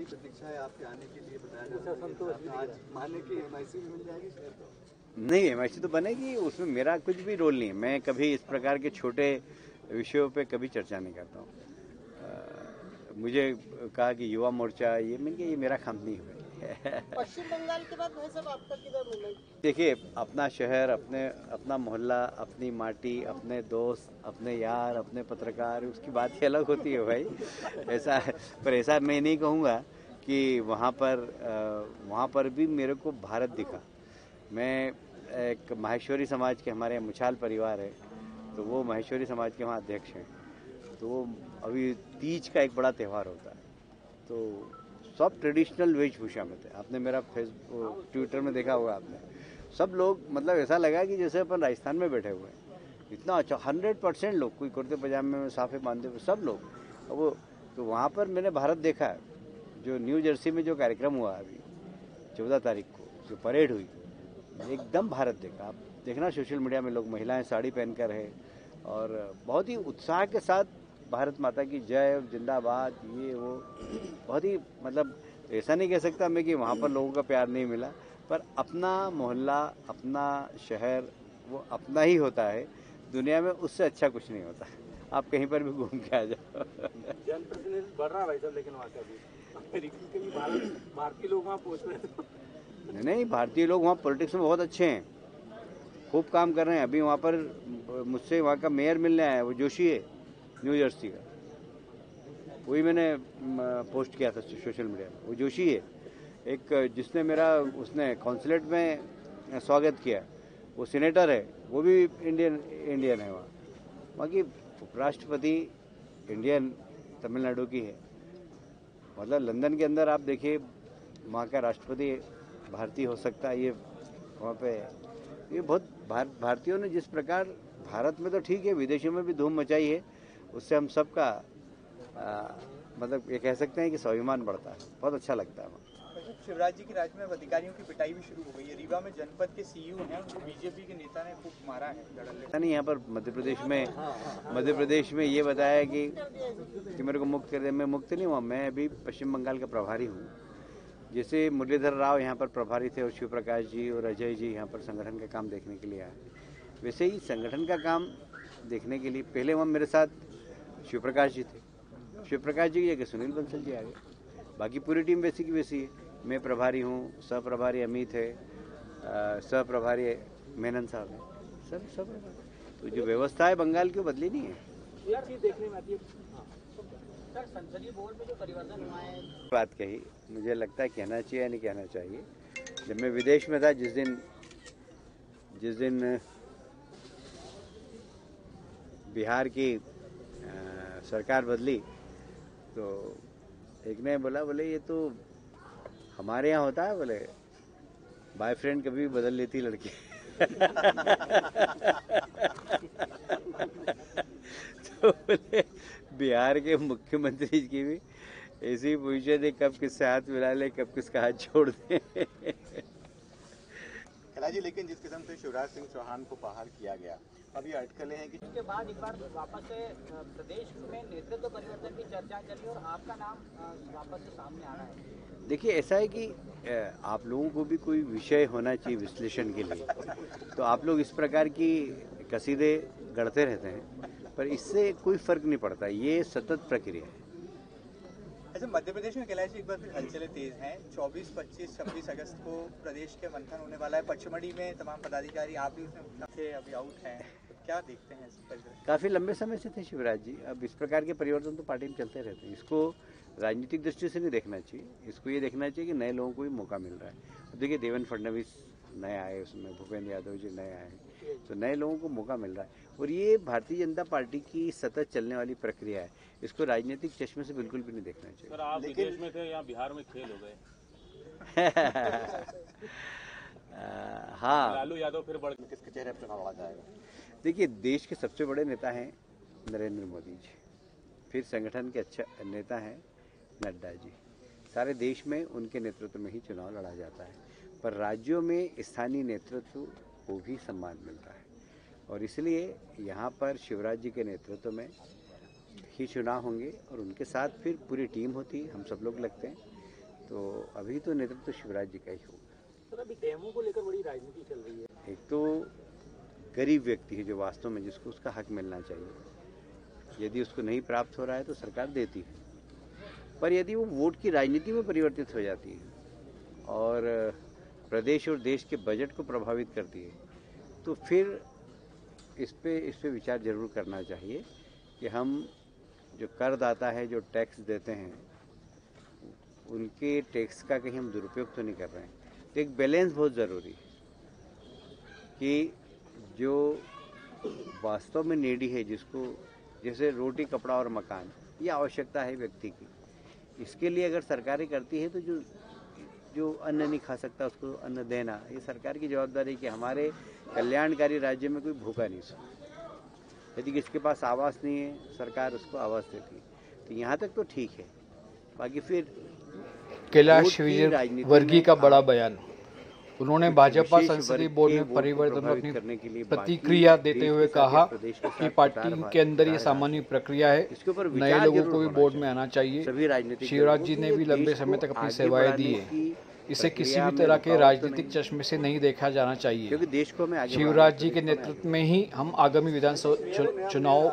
प्रतीक्षा है आपके आने के लिए, बताया जा रहा है आज माने की एमआईसी भी मिल जाएगी शहर तो? नहीं, एमआईसी तो बनेगी, उसमें मेरा कुछ भी रोल नहीं है। मैं कभी इस प्रकार के छोटे विषयों पे कभी चर्चा नहीं करता हूँ। मुझे कहा कि युवा मोर्चा ये मेरा काम नहीं है। पश्चिम बंगाल के बाद भाई साहब आपका किधर मूवमेंट? देखिए, अपना शहर, अपना मोहल्ला, अपनी माटी, अपने दोस्त, अपने यार, अपने पत्रकार, उसकी बात ही अलग होती है भाई। ऐसा मैं नहीं कहूँगा कि वहाँ पर भी मेरे को भारत दिखा। मैं एक माहेश्वरी समाज के, हमारे मुछाल परिवार है, तो वो माहेश्वरी समाज के वहाँ अध्यक्ष हैं। तो अभी तीज का एक बड़ा त्यौहार होता है, तो सब ट्रेडिशनल वेशभूषा में थे। आपने मेरा फेसबुक ट्विटर में देखा होगा आपने, सब लोग, मतलब ऐसा लगा कि जैसे अपन राजस्थान में बैठे हुए हैं। इतना अच्छा 100% लोग, कोई कुर्ते पजामे में साफे बांधे हुए सब लोग। वो तो वहाँ पर मैंने भारत देखा है। जो न्यू जर्सी में जो कार्यक्रम हुआ अभी 14 तारीख को, जो परेड हुई, एकदम भारत देखा। आप देखना सोशल मीडिया में, लोग महिलाएं साड़ी पहनकर है और बहुत ही उत्साह के साथ भारत माता की जय, जिंदाबाद, ये वो, बहुत ही, मतलब ऐसा नहीं कह सकता मैं कि वहाँ पर लोगों का प्यार नहीं मिला, पर अपना मोहल्ला, अपना शहर, वो अपना ही होता है। दुनिया में उससे अच्छा कुछ नहीं होता। आप कहीं पर भी घूम के आ जाओ। जनप्रतिनिधि बढ़ रहा है भाई साहब, लेकिन वहाँ का भी भारतीय लोग वहाँ पहुँच रहे थे। नहीं, भारतीय लोग वहाँ पॉलिटिक्स में बहुत अच्छे हैं, खूब काम कर रहे हैं। अभी वहाँ पर मुझसे वहाँ का मेयर मिलने आया है, वो जोशी है, न्यू जर्सी का। वही मैंने पोस्ट किया था सोशल मीडिया में। वो जोशी है एक, जिसने मेरा, उसने कॉन्सुलेट में स्वागत किया। वो सीनेटर है, वो भी इंडियन है। वहाँ की उपराष्ट्रपति इंडियन, तमिलनाडु की है। मतलब लंदन के अंदर आप देखिए, वहाँ का राष्ट्रपति भारतीय हो सकता है। ये वहाँ पे ये बहुत भारतीयों ने जिस प्रकार, भारत में तो ठीक है, विदेशों में भी धूम मचाई है, उससे हम सबका मतलब ये कह सकते हैं कि स्वाभिमान बढ़ता है। बहुत अच्छा लगता है। शिवराज जी के राज्य में अधिकारियों की पिटाई भी शुरू हो गई है। रीवा में जनपद के सीईओ हैं, उनको बीजेपी के नेता ने खूब मारा है, धड़ल्ले। नहीं, यहाँ पर मध्य प्रदेश में ये बताया कि मेरे को मुक्त कर दे। मैं मुक्त नहीं हुआ, मैं अभी पश्चिम बंगाल का प्रभारी हूँ। जैसे मुरलीधर राव यहाँ पर प्रभारी थे और शिव प्रकाश जी और अजय जी यहाँ पर संगठन का काम देखने के लिए आए, वैसे ही संगठन का काम देखने के लिए पहले वहाँ मेरे साथ शिव प्रकाश जी थे। शिव प्रकाश जी की जगह सुनील बंसल जी आ गए। बाकी पूरी टीम वैसी की वैसी है। मैं प्रभारी हूँ, सह प्रभारी अमित है, सह प्रभारी मेनन साहब है, सब। तो जो व्यवस्था है बंगाल की, वो बदली नहीं है। एक चीज देखने में आती है सर, संसदीय बोर्ड में जो परिवर्तन हुआ है, बात कही, मुझे लगता है कहना चाहिए या नहीं कहना चाहिए। जब मैं विदेश में था, जिस दिन बिहार की सरकार बदली, तो एक ने बोले ये तो हमारे यहाँ होता है, बोले बॉयफ्रेंड कभी भी बदल लेती लड़की। तो बोले बिहार के मुख्यमंत्री की भी ऐसी पोजीशन है, कब किससे हाथ मिला ले, कब किसका हाथ छोड़ दे। जी, लेकिन जिस किस्म से शिवराज सिंह चौहान को बहाल किया गया, अभी अटकलें हैं कि उसके बाद एक बार वापस से प्रदेश में नेतृत्व परिवर्तन की चर्चा चली और आपका नाम वापस से सामने आ रहा है। देखिए, ऐसा है कि आप लोगों को भी कोई विषय होना चाहिए विश्लेषण के लिए। तो आप लोग इस प्रकार की कसीदे गढ़ते रहते हैं, पर इससे कोई फर्क नहीं पड़ता। ये सतत प्रक्रिया है। अच्छा, मध्य प्रदेश में कैलाश जी एक बार फिर हलचलें तेज हैं। 24, 25, 26 अगस्त को प्रदेश के मंथन होने वाला है। पचमढ़ी में तमाम पदाधिकारी, आप भी उसमें थे, अभी आउट हैं, तो क्या देखते हैं इस परिदृश्य? काफ़ी लंबे समय से थे शिवराज जी। अब इस प्रकार के परिवर्तन तो पार्टी में चलते रहते हैं। इसको राजनीतिक दृष्टि से नहीं देखना चाहिए, इसको ये देखना चाहिए कि नए लोगों को भी मौका मिल रहा है। अब देखिए, देवेंद्र फडणवीस नए आए, उसमें भूपेंद्र यादव जी नए आए, तो नए लोगों को मौका मिल रहा है। और ये भारतीय जनता पार्टी की सतत चलने वाली प्रक्रिया है, इसको राजनीतिक चश्मे से बिल्कुल भी नहीं देखना चाहिए। सर, आप विदेश में थे, यहाँ बिहार में खेल हो गए। हाँ, लालू यादव फिर बढ़ किसके चेहरे पर चुनाव लड़ा जाएगा? देखिए, देश के सबसे बड़े नेता हैं नरेंद्र मोदी जी, फिर संगठन के अच्छा नेता हैं नड्डा जी। सारे देश में उनके नेतृत्व में ही चुनाव लड़ा जाता है, पर राज्यों में स्थानीय नेतृत्व को भी सम्मान मिलता है। और इसलिए यहाँ पर शिवराज जी के नेतृत्व में ही चुनाव होंगे और उनके साथ फिर पूरी टीम होती है, हम सब लोग लगते हैं। तो अभी तो नेतृत्व तो शिवराज जी का ही होगा। सर अभी डेमो को लेकर बड़ी राजनीति चल रही है। एक तो गरीब व्यक्ति है जो वास्तव में जिसको उसका हक मिलना चाहिए, यदि उसको नहीं प्राप्त हो रहा है तो सरकार देती है, पर यदि वो वोट की राजनीति में परिवर्तित हो जाती है और प्रदेश और देश के बजट को प्रभावित करती है, तो फिर इस पे विचार जरूर करना चाहिए कि हम जो करदाता है, जो टैक्स देते हैं, उनके टैक्स का कहीं हम दुरुपयोग तो नहीं कर रहे हैं। तो एक बैलेंस बहुत ज़रूरी है कि जो वास्तव में नीडी है, जिसको जैसे रोटी, कपड़ा और मकान, ये आवश्यकता है व्यक्ति की, इसके लिए अगर सरकारें करती है तो जो अन्न नहीं खा सकता उसको अन्न देना, ये सरकार की जवाबदारी है कि हमारे कल्याणकारी राज्य में कोई भूखा नहीं सो। यदि किसके पास आवास नहीं है, सरकार उसको आवास देती है, तो यहाँ तक तो ठीक है। बाकी फिर कैलाश विजयवर्गीय का बड़ा बयान। उन्होंने भाजपा संसदीय बोर्ड में परिवर्तन में अपनी प्रतिक्रिया देते हुए कहा कि पार्टी के अंदर ये सामान्य प्रक्रिया है, नए लोगों को भी बोर्ड में आना चाहिए। शिवराज जी ने भी लंबे समय तक अपनी सेवाएं दी है, इसे किसी भी तरह के राजनीतिक चश्मे से नहीं देखा जाना चाहिए। शिवराज जी के नेतृत्व में ही हम आगामी विधानसभा चुनाव